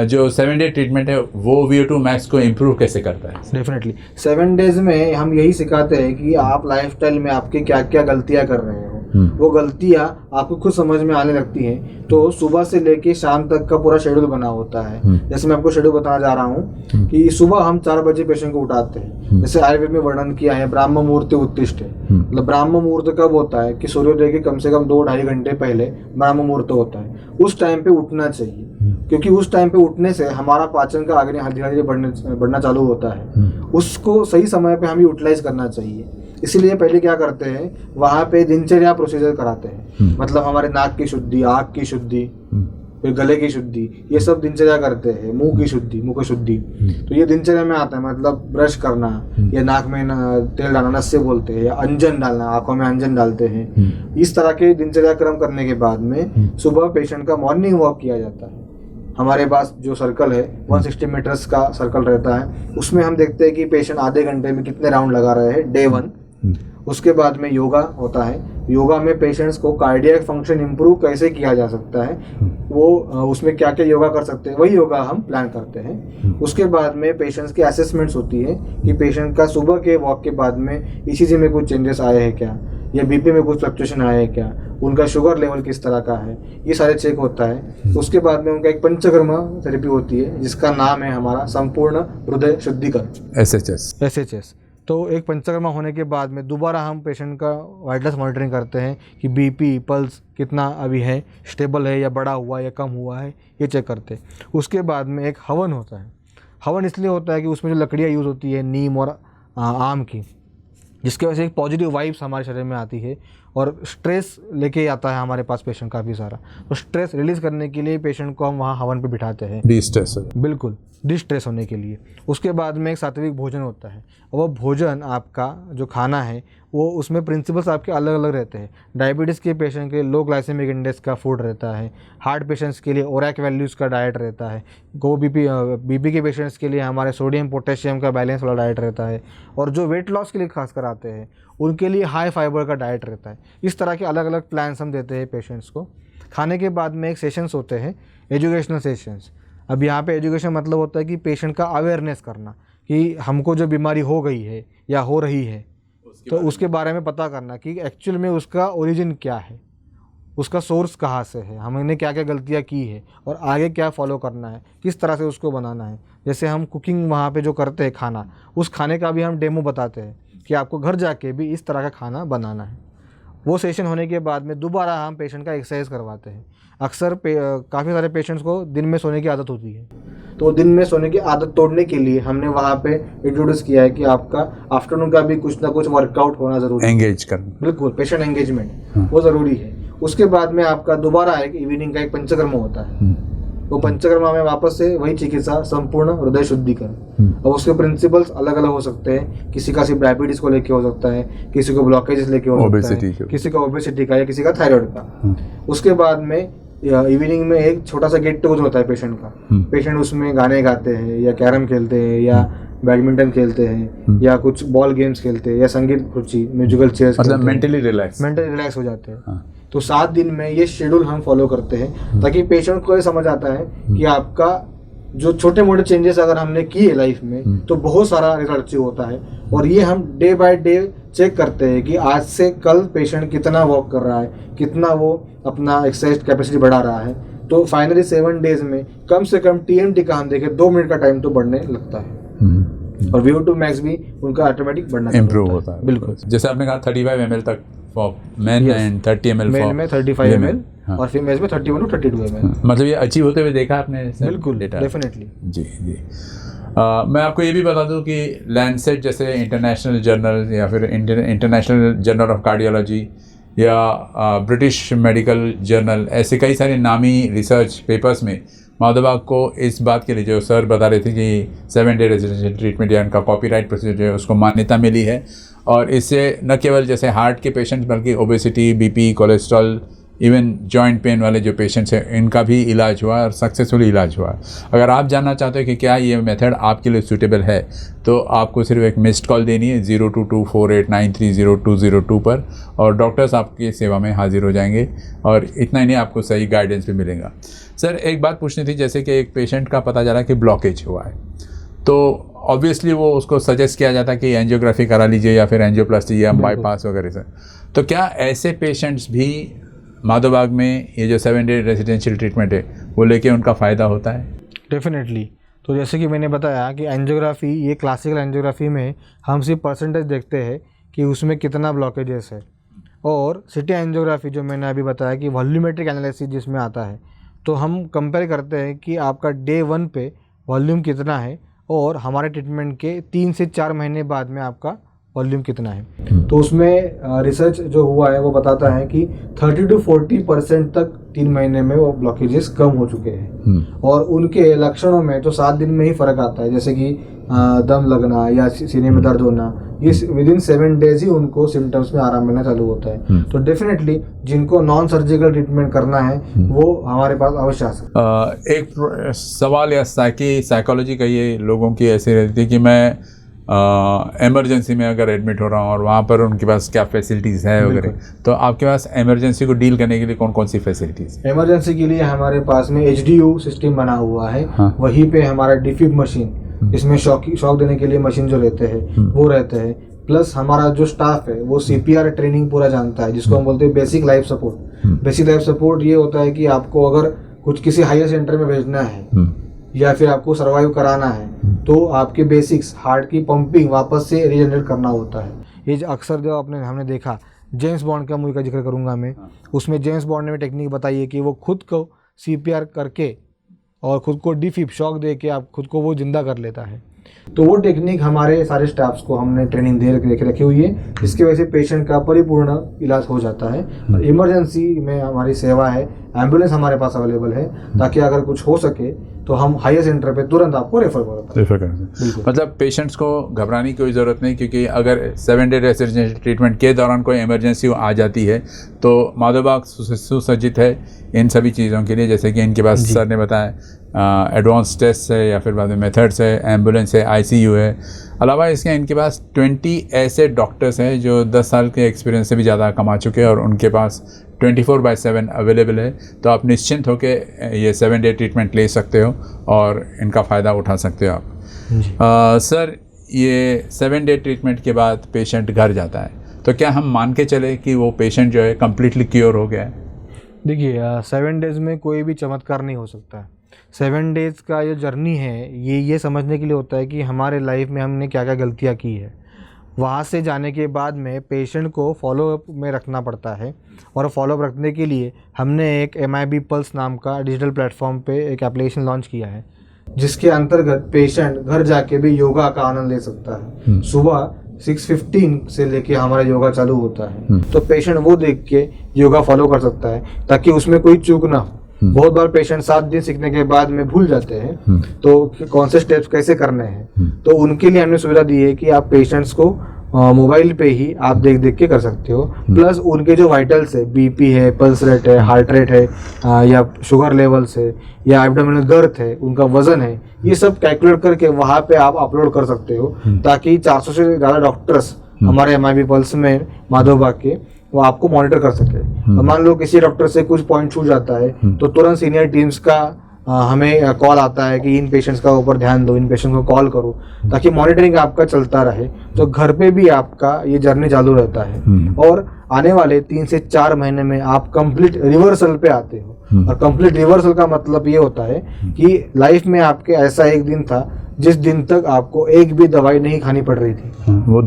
जो 7 डे ट्रीटमेंट है वो VO2 मैक्स को इम्प्रूव कैसे करता है?
डेफिनेटली 7 डेज में हम यही सिखाते हैं कि आप लाइफस्टाइल में आपके क्या क्या गलतियाँ कर रहे हो, वो गलतियाँ आपको खुद समझ में आने लगती हैं। तो सुबह से लेके शाम तक का पूरा शेड्यूल बना होता है। जैसे मैं आपको शेड्यूल बताना जा रहा हूँ कि सुबह हम 4 बजे पेशेंट को उठाते हैं। जैसे आयुर्वेद में वर्णन किया है ब्राह्म मुहूर्त उत्तिष्ठ है। मतलब ब्राह्म मुहूर्त कब होता है कि सूर्योदय के कम से कम 2-2.5 घंटे पहले ब्राह्म मुहूर्त होता है। उस टाइम पे उठना चाहिए, क्योंकि उस टाइम पे उठने से हमारा पाचन का आगे धीरे धीरे बढ़ना चालू होता है। उसको सही समय पे हमें यूटिलाइज करना चाहिए। इसीलिए पहले क्या करते हैं, वहाँ पे दिनचर्या प्रोसीजर कराते हैं। मतलब हमारे नाक की शुद्धि, आँख की शुद्धि, फिर गले की शुद्धि, ये सब दिनचर्या करते हैं। मुंह की शुद्धि, मुख शुद्धि, तो ये दिनचर्या में आता है। मतलब ब्रश करना या नाक में तेल डालना, नस्से बोलते हैं, या अंजन डालना, आंखों में अंजन डालते हैं। इस तरह के दिनचर्या क्रम करने के बाद में सुबह पेशेंट का मॉर्निंग वॉक किया जाता है। हमारे पास जो सर्कल है 160 मीटर्स का सर्कल रहता है, उसमें हम देखते हैं कि पेशेंट आधे घंटे में कितने राउंड लगा रहे हैं, डे 1। उसके बाद में योगा होता है। योगा में पेशेंट्स को कार्डियक फंक्शन इंप्रूव कैसे किया जा सकता है, वो उसमें क्या क्या योगा कर सकते हैं, वही योगा हम प्लान करते हैं। उसके बाद में पेशेंट्स की असेसमेंट्स होती है कि पेशेंट का सुबह के वॉक के बाद में ECG में कुछ चेंजेस आए हैं क्या, या BP में कुछ फ्लक्चुएशन आए हैं क्या, उनका शुगर लेवल किस तरह का है, ये सारे चेक होता है। उसके बाद में उनका एक पंचकर्मा थेरेपी होती है, जिसका नाम है हमारा संपूर्ण हृदय शुद्धिकरण, SHS। तो एक पंचकर्मा होने के बाद में दोबारा हम पेशेंट का वाइटल्स मॉनिटरिंग करते हैं कि BP पल्स कितना अभी है, स्टेबल है या बढ़ा हुआ या कम हुआ है, ये चेक करते हैं। उसके बाद में एक हवन होता है। हवन इसलिए होता है कि उसमें जो लकड़ियाँ यूज़ होती है नीम और आम की, जिसकी वजह से एक पॉजिटिव वाइब्स हमारे शरीर में आती है और स्ट्रेस लेके आता है हमारे पास पेशेंट काफ़ी सारा। तो स्ट्रेस रिलीज करने के लिए पेशेंट को हम वहाँ हवन पे बिठाते हैं,
डिस्ट्रेस,
बिल्कुल डिस्ट्रेस होने के लिए। उसके बाद में एक सात्विक भोजन होता है, और वो भोजन आपका जो खाना है वो उसमें प्रिंसिपल्स आपके अलग अलग रहते हैं। डायबिटीज़ के पेशेंट के लो ग्लाइसेमिक इंडेक्स का फूड रहता है, हार्ट पेशेंट्स के लिए ओरैक वैल्यूज़ का डाइट रहता है, BP के पेशेंट्स के लिए हमारे सोडियम पोटेशियम का बैलेंस वाला डाइट रहता है, और जो वेट लॉस के लिए खास कर आते हैं उनके लिए हाई फाइबर का डाइट रहता है। इस तरह के अलग अलग प्लान्स हम देते हैं पेशेंट्स को। खाने के बाद में एक सेशंस होते हैं, एजुकेशनल सेशंस। अब यहाँ पे एजुकेशन मतलब होता है कि पेशेंट का अवेयरनेस करना कि हमको जो बीमारी हो गई है या हो रही है, तो उसके बारे में पता करना कि एक्चुअल में उसका ओरिजिन क्या है, उसका सोर्स कहाँ से है, हमने क्या क्या गलतियाँ की है और आगे क्या फॉलो करना है, किस तरह से उसको बनाना है। जैसे हम कुकिंग वहाँ पे जो करते हैं खाना, उस खाने का भी हम डेमो बताते हैं कि आपको घर जाके भी इस तरह का खाना बनाना है। वो सेशन होने के बाद में दोबारा हम पेशेंट का एक्सरसाइज करवाते हैं। अक्सर काफ़ी सारे पेशेंट्स को दिन में सोने की आदत होती है, तो दिन में सोने की आदत तोड़ने के लिए हमने वहाँ पे इंट्रोड्यूस किया है कि आपका आफ्टरनून का भी कुछ ना कुछ वर्कआउट होना ज़रूरी है,
एंगेज करना,
बिल्कुल पेशेंट एंगेजमेंट वो ज़रूरी है। उसके बाद में आपका दोबारा एक इवनिंग का एक पंचकर्मा होता है। वो पंचकर्मा में वापस से वही चिकित्सा संपूर्ण हृदय शुद्धिकरण। अब उसके प्रिंसिपल्स अलग अलग हो सकते हैं, किसी का सिर्फ डायबिटीज़ को लेके हो सकता है, किसी को ब्लॉकेजेस लेके हो सकता है, किसी का ओबेसिटी का, या किसी का थायराइड का। उसके बाद में इवनिंग में एक छोटा सा गेट टूगेदर होता है पेशेंट का। पेशेंट उसमें गाने गाते हैं या कैरम खेलते हैं या बैडमिंटन खेलते हैं या कुछ बॉल गेम्स खेलते हैं या संगीत रुचि म्यूजिकल चेयर्स,
मतलब मेंटली रिलैक्स
हो जाते हैं। तो 7 दिन में ये शेड्यूल हम फॉलो करते हैं ताकि पेशेंट को ये समझ आता है कि आपका जो छोटे मोटे चेंजेस अगर हमने किए लाइफ में तो बहुत सारा रिजल्ट अचीव होता है। और ये हम डे बाय डे चेक करते हैं कि आज से कल पेशेंट कितना वॉक कर रहा है, कितना वो अपना एक्सरसाइज कैपेसिटी बढ़ा रहा है। तो फाइनली 7 डेज में कम से कम TMT का हम देखें 2 मिनट का टाइम तो बढ़ने लगता है, और VO2 मैक्स भी उनका ऑटोमेटिक बढ़ना
इम्प्रूव होता है।
बिल्कुल,
जैसे आपने कहा 35 ml तक for men and 30 ml
male में 35 ml और फीमेल्स में 31 to 32 ml।
मतलब ये अचीव होते हुए देखा आपने?
बिल्कुल, डेफिनेटली।
जी। मैं आपको ये भी बता दूं कि लैंसेट जैसे इंटरनेशनल जर्नल या फिर इंटरनेशनल जर्नल ऑफ कार्डियोलॉजी या ब्रिटिश मेडिकल जर्नल, ऐसे कई सारे नामी रिसर्च पेपर्स में माधव को इस बात के लिए जो सर बता रहे थे कि 7 डे रेजिडेंशियल ट्रीटमेंट या उनका कॉपीराइट प्रोसीजर है उसको मान्यता मिली है। और इससे न केवल जैसे हार्ट के पेशेंट्स बल्कि obesity, BP, cholesterol even joint pain वाले जो पेशेंट्स हैं इनका भी इलाज हुआ और सक्सेसफुल इलाज हुआ। अगर आप जानना चाहते हो कि क्या ये मेथड आपके लिए सूटेबल है तो आपको सिर्फ एक मिस्ड कॉल देनी है 022489300202 पर और डॉक्टर्स आपकी सेवा में हाजिर हो जाएंगे और इतना ही नहीं आपको सही गाइडेंस भी मिलेगा। सर एक बात पूछनी थी, जैसे कि एक पेशेंट का पता चला कि ब्लॉकेज हुआ है तो ऑब्वियसली वो उसको सजेस्ट किया जाता है कि एंजियोग्राफी करा लीजिए या फिर एंजियोप्लास्टी या बाईपास वगैरह से, तो क्या ऐसे पेशेंट्स भी माधोबाग में ये जो 7 डे रेजिडेंशियल ट्रीटमेंट है वो लेके उनका फ़ायदा होता है?
डेफिनेटली। तो जैसे कि मैंने बताया कि एंजियोग्राफी, ये क्लासिकल एंजियोग्राफी में हम सिर्फ परसेंटेज देखते हैं कि उसमें कितना ब्लॉकेजेस है, और सिटी एंजियोग्राफी जो मैंने अभी बताया कि वॉल्यूमेट्रिक एनालिसिस जिसमें आता है, तो हम कंपेयर करते हैं कि आपका डे 1 पे वॉल्यूम कितना है और हमारे ट्रीटमेंट के 3 से 4 महीने बाद में आपका वॉल्यूम कितना है। तो उसमें रिसर्च जो हुआ है वो बताता है कि 30 to 40% तक 3 महीने में वो ब्लॉकेजेस कम हो चुके हैं, और उनके लक्षणों में तो 7 दिन में ही फ़र्क आता है, जैसे कि दम लगना या सीने में दर्द होना, ये विदिन 7 डेज ही उनको सिम्टम्स में आराम मिलना चालू होता है। तो डेफिनेटली जिनको नॉन सर्जिकल ट्रीटमेंट करना है वो हमारे पास अवश्य आ सकता है।
एक सवाल या साइकोलॉजी का ये लोगों की ऐसी रहती है कि मैं इमरजेंसी में अगर एडमिट हो रहा हूँ और वहाँ पर उनके पास क्या फैसिलिटीज़ है वगैरह, तो आपके पास इमरजेंसी को डील करने के लिए कौन कौन सी फैसिलिटीज़?
इमरजेंसी के लिए हमारे पास में HDU सिस्टम बना हुआ है। हाँ। वहीं पे हमारा डिफिब मशीन, इसमें शॉक देने के लिए मशीन जो रहते हैं वो रहते हैं, प्लस हमारा जो स्टाफ है वो CPR ट्रेनिंग पूरा जानता है, जिसको हम बोलते हैं basic life support. Basic life support ये होता है कि आपको अगर कुछ किसी हायर सेंटर में भेजना है या फिर आपको सर्वाइव कराना है तो आपके बेसिक्स, हार्ट की पंपिंग वापस से रीजनरेट करना होता है। ये जो अक्सर जो हमने देखा, जेम्स बॉन्ड का मूवी का जिक्र करूंगा मैं, उसमें जेम्स बॉन्ड ने टेक्निक बताई है कि वो खुद को CPR करके और खुद को डिफिब शॉक दे के आप खुद को वो जिंदा कर लेता है। तो वो टेक्निक हमारे सारे स्टाफ्स को हमने ट्रेनिंग दे रखी हुई है, जिसकी वजह से पेशेंट का परिपूर्ण इलाज हो जाता है। और इमरजेंसी में हमारी सेवा है, एम्बुलेंस हमारे पास अवेलेबल है, ताकि अगर कुछ हो सके तो हम हायर सेंटर पे तुरंत आपको रेफर करें।
मतलब पेशेंट्स को घबराने की कोई ज़रूरत नहीं, क्योंकि अगर 7 डे रेजिडेंशियल ट्रीटमेंट के दौरान कोई इमरजेंसी आ जाती है तो माधोबाग सुसज्जित है इन सभी चीज़ों के लिए, जैसे कि इनके पास सर ने बताया एडवांस टेस्ट है या फिर बाद में मेथड्स है, एम्बुलेंस है, ICU है। अलावा इसके इनके पास 20 ऐसे डॉक्टर्स हैं जो 10 साल के एक्सपीरियंस से भी ज़्यादा कमा चुके हैं और उनके पास 24/7 अवेलेबल है। तो आप निश्चिंत होकर ये 7 डे ट्रीटमेंट ले सकते हो और इनका फ़ायदा उठा सकते हो आप। सर ये 7 डे ट्रीटमेंट के बाद पेशेंट घर जाता है, तो क्या हम मान के चले कि वो पेशेंट जो है कम्प्लीटली क्योर हो गया है?
देखिए 7 डेज़ में कोई भी चमत्कार नहीं हो सकता। 7 डेज़ का जो जर्नी है ये समझने के लिए होता है कि हमारे लाइफ में हमने क्या क्या गलतियाँ की है। वहाँ से जाने के बाद में पेशेंट को फॉलोअप में रखना पड़ता है, और फॉलोअप रखने के लिए हमने एक MIB पल्स नाम का डिजिटल प्लेटफॉर्म पे एक एप्लीकेशन लॉन्च किया है, जिसके अंतर्गत पेशेंट घर जाके भी योगा का आनंद ले सकता है। सुबह 6:15 से लेके हमारा योगा चालू होता है, तो पेशेंट वो देख के योगा फॉलो कर सकता है ताकि उसमें कोई चूक ना हो। बहुत बार पेशेंट 7 दिन सीखने के बाद में भूल जाते हैं, तो कौन से स्टेप्स कैसे करने हैं, तो उनके लिए हमने सुविधा दी है कि आप पेशेंट्स को मोबाइल पे ही आप देख के कर सकते हो। प्लस उनके जो वाइटल्स है, BP है, पल्स रेट है, हार्ट रेट है, या शुगर लेवल्स है, या एब्डोमिनल गर्थ है, उनका वजन है, ये सब कैलकुलेट करके वहाँ पे आप अपलोड कर सकते हो, ताकि 400 से ज़्यादा डॉक्टर्स हमारे MIB पल्स में माधोबाग के वो आपको मॉनिटर कर सके। मान लो किसी डॉक्टर से कुछ पॉइंट छूट जाता है तो तुरंत सीनियर टीम्स का हमें कॉल आता है कि इन पेशेंट्स का ऊपर ध्यान दो, इन पेशेंट्स को कॉल करो, ताकि मॉनिटरिंग आपका चलता रहे। तो घर पे भी आपका ये जर्नी चालू रहता है, और आने वाले 3 से 4 महीने में आप कंप्लीट रिवर्सल पे आते हो। और कंप्लीट रिवर्सल का मतलब ये होता है कि लाइफ में आपके ऐसा एक दिन था जिस दिन तक आपको एक भी दवाई नहीं खानी पड़ रही थी,
वो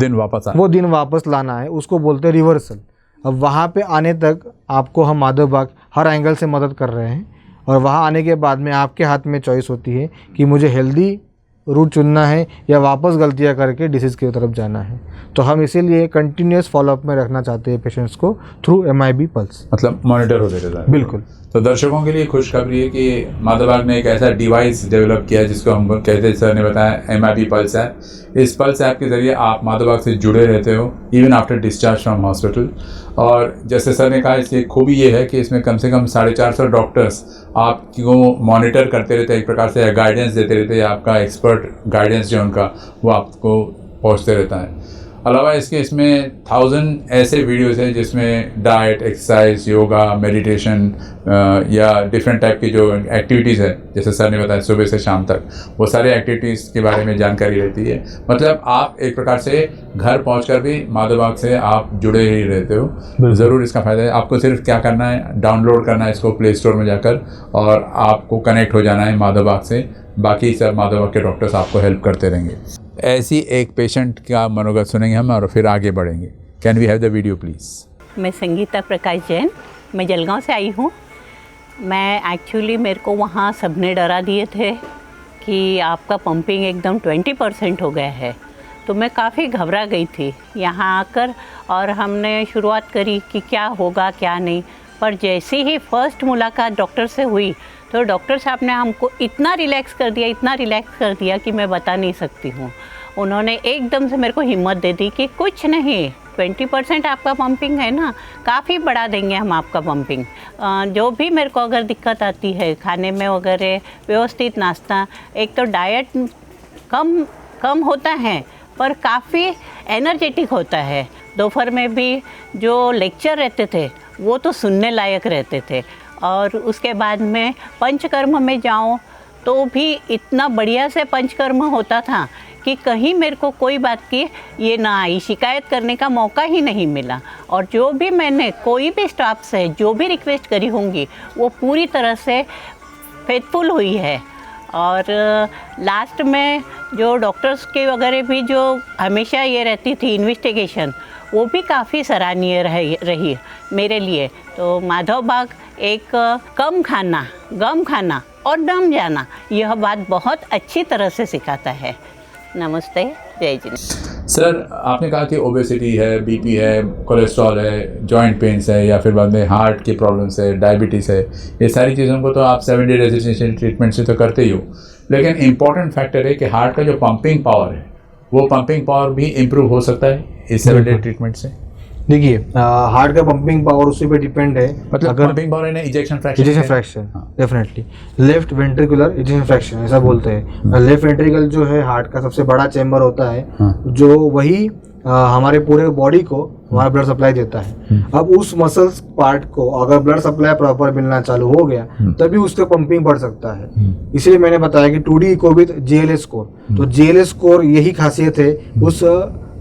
दिन वापस
लाना है, उसको बोलते हैं रिवर्सल। अब वहाँ पे आने तक आपको हम माधोबाग हर एंगल से मदद कर रहे हैं, और वहाँ आने के बाद में आपके हाथ में चॉइस होती है कि मुझे हेल्दी रूट चुनना है या वापस गलतियाँ करके डिसीज़ की तरफ जाना है। तो हम इसीलिए कंटिन्यूस फॉलोअप में रखना चाहते हैं पेशेंट्स को थ्रू MIB पल्स,
मतलब मॉनिटर होते रहता है।
बिल्कुल।
तो दर्शकों के लिए खुशखबरी है कि माधवबाग ने एक ऐसा डिवाइस डेवलप किया है जिसको हम कहते हैं, सर ने बताया, MIB पल्स ऐप। इस पल्स ऐप के ज़रिए आप माधवबाग से जुड़े रहते हो even after discharge from hospital. और जैसे सर ने कहा, इसकी खूबी ये है कि इसमें कम से कम 450 डॉक्टर्स आपको मॉनिटर करते रहते हैं, एक प्रकार से गाइडेंस देते रहते हैं। आपका एक्सपर्ट गाइडेंस जो उनका वो आपको पहुँचते रहता है। अलावा इसके इसमें 1000 ऐसे वीडियोस हैं जिसमें डाइट, एक्सरसाइज, योगा, मेडिटेशन या डिफरेंट टाइप की जो एक्टिविटीज़ है, जैसे सर ने बताया सुबह से शाम तक, वो सारे एक्टिविटीज़ के बारे में जानकारी रहती है। मतलब आप एक प्रकार से घर पहुंचकर भी माधवबाग से आप जुड़े ही रहते हो। ज़रूर इसका फ़ायदा है। आपको सिर्फ क्या करना है, डाउनलोड करना है इसको प्ले स्टोर में जाकर, और आपको कनेक्ट हो जाना है माधवबाग से। बाकी सब माधवबाग के डॉक्टर्स आपको हेल्प करते रहेंगे। ऐसी एक पेशेंट का मनोगत सुनेंगे हम और फिर आगे बढ़ेंगे। Can we have the video please?
मैं संगीता प्रकाश जैन, मैं जलगांव से आई हूँ। मैं एक्चुअली, मेरे को वहाँ सबने डरा दिए थे कि आपका पंपिंग एकदम 20% हो गया है, तो मैं काफ़ी घबरा गई थी यहाँ आकर। और हमने शुरुआत करी कि क्या होगा क्या नहीं, पर जैसे ही फर्स्ट मुलाकात डॉक्टर से हुई तो डॉक्टर साहब ने हमको इतना रिलैक्स कर दिया कि मैं बता नहीं सकती हूँ। उन्होंने एकदम से मेरे को हिम्मत दे दी कि कुछ नहीं, 20% आपका पंपिंग है ना, काफ़ी बढ़ा देंगे हम आपका पंपिंग। जो भी मेरे को अगर दिक्कत आती है खाने में वगैरह, व्यवस्थित नाश्ता, एक तो डाइट कम होता है पर काफ़ी एनर्जेटिक होता है। दोपहर में भी जो लेक्चर रहते थे वो तो सुनने लायक रहते थे। और उसके बाद में पंचकर्म में जाऊँ तो भी इतना बढ़िया से पंचकर्म होता था कि कहीं मेरे को कोई बात की ये ना आई, शिकायत करने का मौका ही नहीं मिला। और जो भी मैंने कोई भी स्टाफ से जो भी रिक्वेस्ट करी होंगी वो पूरी तरह से फेथफुल हुई है। और लास्ट में जो डॉक्टर्स के वगैरह भी जो हमेशा ये रहती थी इन्वेस्टिगेशन, वो भी काफ़ी सराहनीय रही मेरे लिए। तो माधवबाग एक कम खाना, गम खाना और दम जाना, यह बात बहुत अच्छी तरह से सिखाता है। नमस्ते, जय जी।
सर, आपने कहा कि ओबेसिटी है, बीपी है, कोलेस्ट्रॉल है, जॉइंट पेन्स है, या फिर बाद में हार्ट की प्रॉब्लम्स है, डायबिटीज़ है, ये सारी चीज़ों को तो आप 7 डे रेजिस्टेंशियल ट्रीटमेंट से तो करते ही हो। लेकिन इम्पॉर्टेंट फैक्टर है कि हार्ट का जो पंपिंग पावर है, वो पंपिंग पावर भी इम्प्रूव हो सकता है इस 7 डे ट्रीटमेंट से।
देखिए, हार्ट का पंपिंग पावर उसी पे डिपेंड है।
मतलब
अगर
पंपिंग पावर है ना, ejection fraction,
definitely left ventricular ejection fraction ऐसा बोलते हैं। लेफ्ट वेंट्रिकल जो है हार्ट का सबसे बड़ा चेंबर होता है, जो वही हमारे पूरे बॉडी को हमारा ब्लड सप्लाई देता है। अब उस मसल्स पार्ट को अगर ब्लड सप्लाई प्रॉपर मिलना चालू हो गया तभी उसका पंपिंग बढ़ सकता है। इसलिए मैंने बताया कि 2D echo with GLS score, तो GLS स्कोर यही खासियत है उस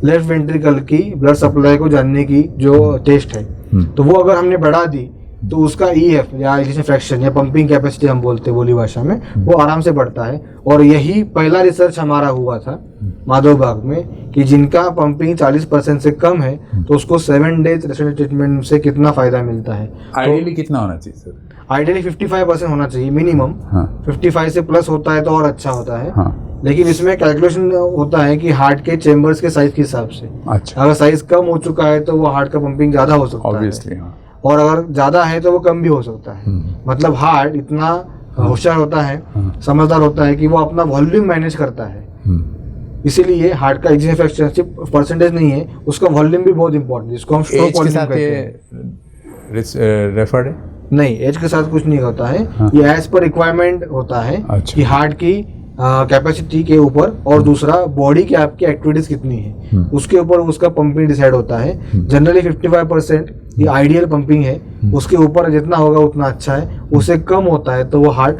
लेफ्ट वेंट्रिकल की ब्लड सप्लाई को जानने की जो टेस्ट है। तो वो अगर हमने बढ़ा दी तो उसका EF या इजेक्शन फ्रैक्शन या पंपिंग कैपेसिटी हम बोलते हैं बोली भाषा में, वो आराम से बढ़ता है। और यही पहला रिसर्च हमारा हुआ था माधवबाग में कि जिनका पंपिंग 40% से कम है तो उसको 7 डेज रेस्टोरेंट ट्रीटमेंट से कितना फायदा मिलता है।
आइडियली कितना होना चाहिए सर?
आइडियली 55% होना चाहिए मिनिमम। 55 से प्लस होता है तो और अच्छा होता है। लेकिन इसमें कैलकुलेशन होता है कि हार्ट के चेंबर्स के साइज के हिसाब से।
अच्छा।
अगर साइज कम हो चुका है तो वो हार्ट का पंपिंग ज्यादा हो सकता
Obviously,
है, और अगर ज्यादा है तो वो कम भी हो सकता है। मतलब हार्ट इतना होशियार होता है, समझदार होता है कि वो अपना वॉल्यूम मैनेज करता है। इसीलिए हार्ट का इजेक्शन फ्रैक्शन सिर्फ परसेंटेज नहीं है, उसका वॉल्यूम भी बहुत इंपॉर्टेंट है, जिसको हम स्ट्रोक वॉल्यूम कहते हैं।
रेफर्ड है? नहीं,
एज के साथ कुछ नहीं होता है। ये एज पर रिक्वायरमेंट होता है कि हार्ट की कैपेसिटी के ऊपर, और दूसरा बॉडी की आपकी एक्टिविटीज कितनी है उसके ऊपर उसका पंपिंग डिसाइड होता है। जनरली 55% ये आइडियल पंपिंग है, उसके ऊपर जितना होगा उतना अच्छा है, उससे कम होता है तो वो हार्ट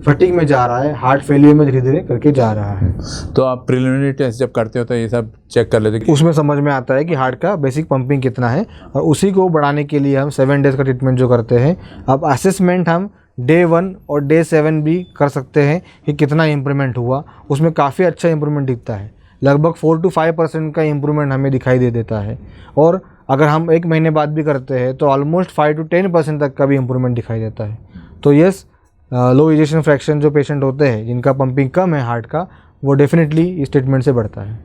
फटीग में जा रहा है, हार्ट फेलियर में धीरे धीरे करके जा रहा है।
तो आप प्रिलिमिनरी टेस्ट जब करते हो तो ये सब चेक कर लेते हैं,
उसमें समझ में आता है कि हार्ट का बेसिक पंपिंग कितना है, और उसी को बढ़ाने के लिए हम 7 डेज का ट्रीटमेंट जो करते हैं। अब असेसमेंट हम डे 1 और डे 7 भी कर सकते हैं कि कितना इम्प्रूवमेंट हुआ। उसमें काफ़ी अच्छा इम्प्रूवमेंट दिखता है, लगभग 4 to 5% का इम्प्रूवमेंट हमें दिखाई दे देता है। और अगर हम 1 महीने बाद भी करते हैं तो ऑलमोस्ट 5 to 10% तक का भी इम्प्रूवमेंट दिखाई देता है। तो यस, लो इजेक्शन फ्रैक्शन जो पेशेंट होते हैं जिनका पंपिंग कम है हार्ट का, वो डेफिनेटली इस ट्रीटमेंट से बढ़ता है।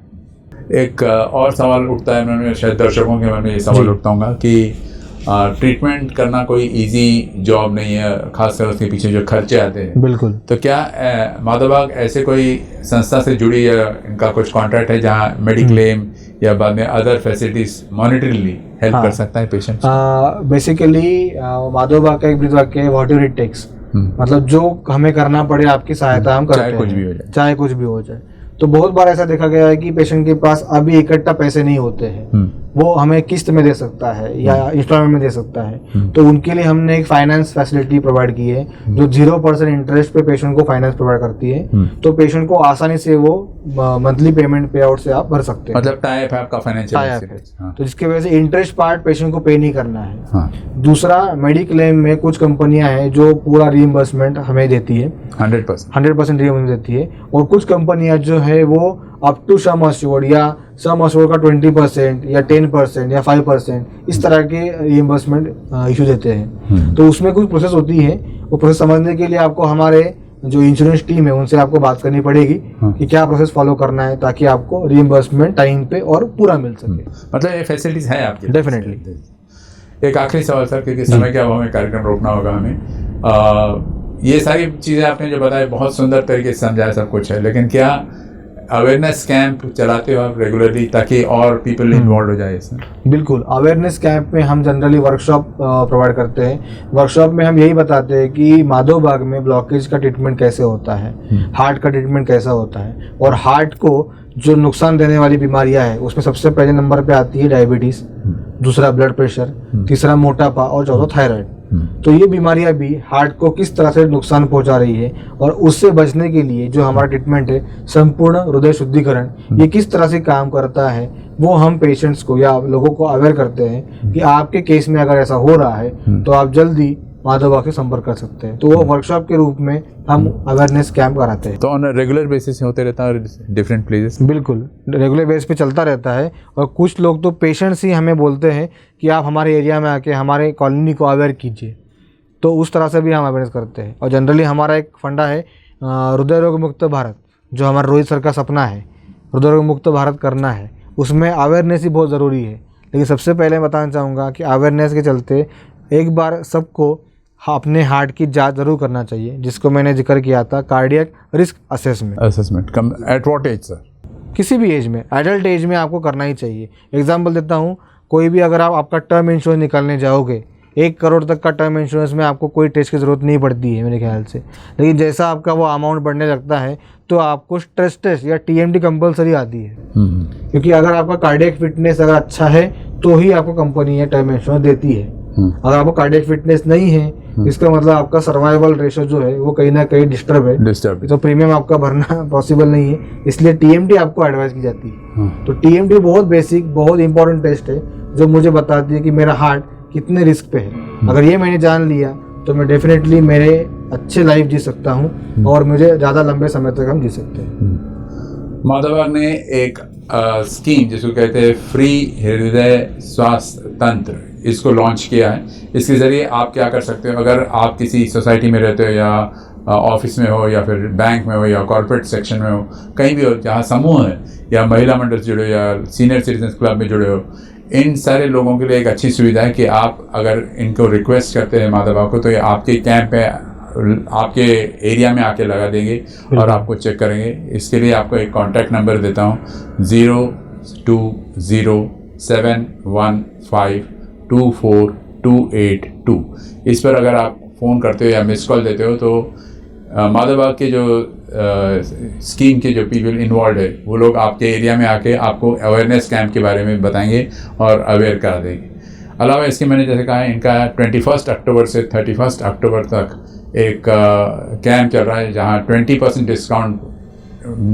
एक और सवाल उठता है, मैंने शायद दर्शकों के मन में ये सवाल उठता होगा कि ट्रीटमेंट करना कोई इजी जॉब नहीं है, खासकर उसके पीछे जो खर्चे आते हैं।
बिल्कुल।
तो क्या माधवबाग ऐसे कोई संस्था से जुड़ी या इनका कुछ कॉन्ट्रैक्ट है जहाँ मेडिक्लेम या बाद में अदर फैसिलिटीज मॉनिटरीली हेल्प कर सकता है पेशेंट?
बेसिकली माधवबाग का एक ब्रीद वाक्य है, व्हाट एवर इट टेक्स, मतलब जो हमें करना पड़े आपकी सहायता हम करते हैं,
चाहे कुछ भी हो जाए।
चाहे कुछ भी हो जाए। तो बहुत बार ऐसा देखा गया है कि पेशेंट के पास अभी इकट्ठा पैसे नहीं होते हैं, वो हमें किस्त में दे सकता है या इंस्टॉलमेंट में दे सकता है, तो उनके लिए हमने एक फाइनेंस फैसिलिटी प्रोवाइड की है जो 0% इंटरेस्ट पे पेशेंट को फाइनेंस प्रोवाइड करती है। तो पेशेंट को आसानी से वो मंथली पेमेंट पे आउट से आप भर सकते हैं,
मतलब टाइप है आपका फाइनेंशियल।
तो जिसकी वजह से इंटरेस्ट पार्ट पेशेंट को पे नहीं करना है।
हाँ।
दूसरा, मेडिक्लेम में कुछ कंपनियां हैं जो पूरा रीइंबर्समेंट हमें देती है, 100% रीइंबर्समेंट देती है, और कुछ कंपनियां जो है वो अप टू सम अश्योर्ड या सम अश्योर्ड का 20% या 10% या 5% इस तरह के रीइंबर्समेंट इशू देते हैं। तो उसमें कुछ प्रोसेस होती है, वो प्रोसेस समझने के लिए आपको हमारे जो इंश्योरेंस टीम है उनसे आपको बात करनी पड़ेगी कि क्या प्रोसेस फॉलो करना है ताकि आपको रीइंबर्समेंट टाइम पे और पूरा मिल सके।
मतलब ये फैसिलिटीज है आपके?
डेफिनेटली।
एक आखिरी सवाल सर, क्योंकि समय क्या हमें कार्यक्रम रोकना होगा हमें। ये सारी चीज़ें आपने जो बताया बहुत सुंदर तरीके से समझाया, सब कुछ है, लेकिन क्या अवेयरनेस कैंप चलाते हो आप रेगुलरली ताकि और पीपल इन्वॉल्व हो जाए इसमें? बिल्कुल,
अवेयरनेस कैंप में हम जनरली वर्कशॉप प्रोवाइड करते हैं। वर्कशॉप में हम यही बताते हैं कि माधवबाग में ब्लॉकेज का ट्रीटमेंट कैसे होता है, हार्ट का ट्रीटमेंट कैसा होता है, और हार्ट को जो नुकसान देने वाली बीमारियां हैं उसमें सबसे पहले नंबर पे आती है डायबिटीज़, दूसरा ब्लड प्रेशर, तीसरा मोटापा और चौथा थायराइड। तो ये बीमारियां भी हार्ट को किस तरह से नुकसान पहुंचा रही है और उससे बचने के लिए जो हमारा ट्रीटमेंट है संपूर्ण हृदय शुद्धिकरण, ये किस तरह से काम करता है वो हम पेशेंट्स को या लोगों को अवेयर करते हैं कि आपके केस में अगर ऐसा हो रहा है तो आप जल्दी माधवबाग से संपर्क कर सकते हैं। तो वो वर्कशॉप के रूप में हम अवेयरनेस कैंप कराते हैं।
तो ऑन रेगुलर बेसिस होते रहता है डिफरेंट प्लेसेस?
बिल्कुल, रेगुलर बेस पे चलता रहता है, और कुछ लोग तो पेशेंट्स ही हमें बोलते हैं कि आप हमारे एरिया में आके हमारे कॉलोनी को अवेयर कीजिए, तो उस तरह से भी हम अवेयरनेस करते हैं। और जनरली हमारा एक फंडा है हृदय रोग मुक्त भारत, जो हमारा रोहित सर का सपना है, हृदय रोग मुक्त भारत करना है, उसमें अवेयरनेस ही बहुत ज़रूरी है। लेकिन सबसे पहले बताना चाहूँगा कि अवेयरनेस के चलते एक बार सबको अपने हार्ट की जांच जरूर करना चाहिए, जिसको मैंने जिक्र किया था, cardiac risk assessment
come at what age sir?
किसी भी एज में, एडल्ट एज में आपको करना ही चाहिए। एग्जांपल देता हूँ, कोई भी अगर आप आपका टर्म इंश्योरेंस निकालने जाओगे, 1 करोड़ तक का टर्म इंश्योरेंस में आपको कोई टेस्ट की ज़रूरत नहीं पड़ती है मेरे ख्याल से, लेकिन जैसा आपका वो अमाउंट बढ़ने लगता है तो आपको स्ट्रेस टेस्ट या TMT कंपलसरी आती है, क्योंकि अगर आपका कार्डियक फिटनेस अगर अच्छा है तो ही आपको कंपनी या टर्म इंश्योरेंस देती है। अगर आपको कार्डियक फिटनेस नहीं है, इसका मतलब आपका सर्वाइवल रेशो जो है वो कहीं ना कहीं डिस्टर्ब है, तो प्रीमियम आपका भरना पॉसिबल नहीं है, इसलिए TMT आपको एडवाइस की जाती है। तो TMT बहुत बेसिक, बहुत इंपॉर्टेंट टेस्ट है जो मुझे बताती है कि मेरा हार्ट कितने रिस्क पे है। अगर ये मैंने जान लिया तो मैं डेफिनेटली मेरे अच्छे लाइफ जी सकता हूँ और मुझे ज़्यादा लंबे समय तक हम जी सकते हैं।
माधवबाग ने एक स्कीम जिसको कहते हैं फ्री हृदय स्वास्थ्य तंत्र, इसको लॉन्च किया है। इसके ज़रिए आप क्या कर सकते हो, अगर आप किसी सोसाइटी में रहते हो या ऑफिस में हो या फिर बैंक में हो या कॉर्पोरेट सेक्शन में हो, कहीं भी हो जहाँ समूह है या महिला मंडल से जुड़े हो या सीनियर सिटीजन क्लब में जुड़े हो, इन सारे लोगों के लिए एक अच्छी सुविधा है कि आप अगर इनको रिक्वेस्ट करते हैं माधवबाग को, तो ये आपके कैंप में आपके एरिया में आके लगा देंगे और आपको चेक करेंगे। इसके लिए आपको एक कॉन्टैक्ट नंबर देता हूँ, 020715248282। इस पर अगर आप फ़ोन करते हो या मिस कॉल देते हो तो माधवबाग के जो स्कीम के जो पीपल इन्वॉल्व है वो लोग आपके एरिया में आके आपको अवेयरनेस कैंप के बारे में बताएंगे और अवेयर करा देंगे। अलावा इसके मैंने जैसे कहा है, इनका 21 अक्टूबर से 31 अक्टूबर तक एक कैंप चल रहा है जहां 20% डिस्काउंट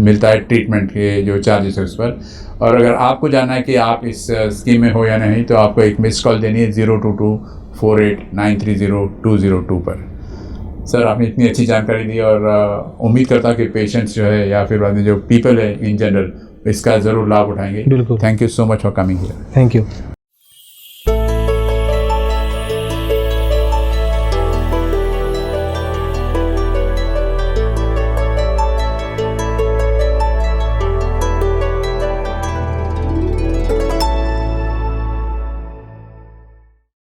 मिलता है ट्रीटमेंट के जो चार्जेस है उस पर। और अगर आपको जानना है कि आप इस स्कीम में हो या नहीं, तो आपको एक मिस कॉल देनी है 02248930 पर। सर, आपने इतनी अच्छी जानकारी दी और उम्मीद करता हूँ कि पेशेंट्स जो है या फिर बाद में जो पीपल है इन जनरल इसका ज़रूर लाभ उठाएंगे।
बिल्कुल।
Thank you so much for coming here.
Thank you.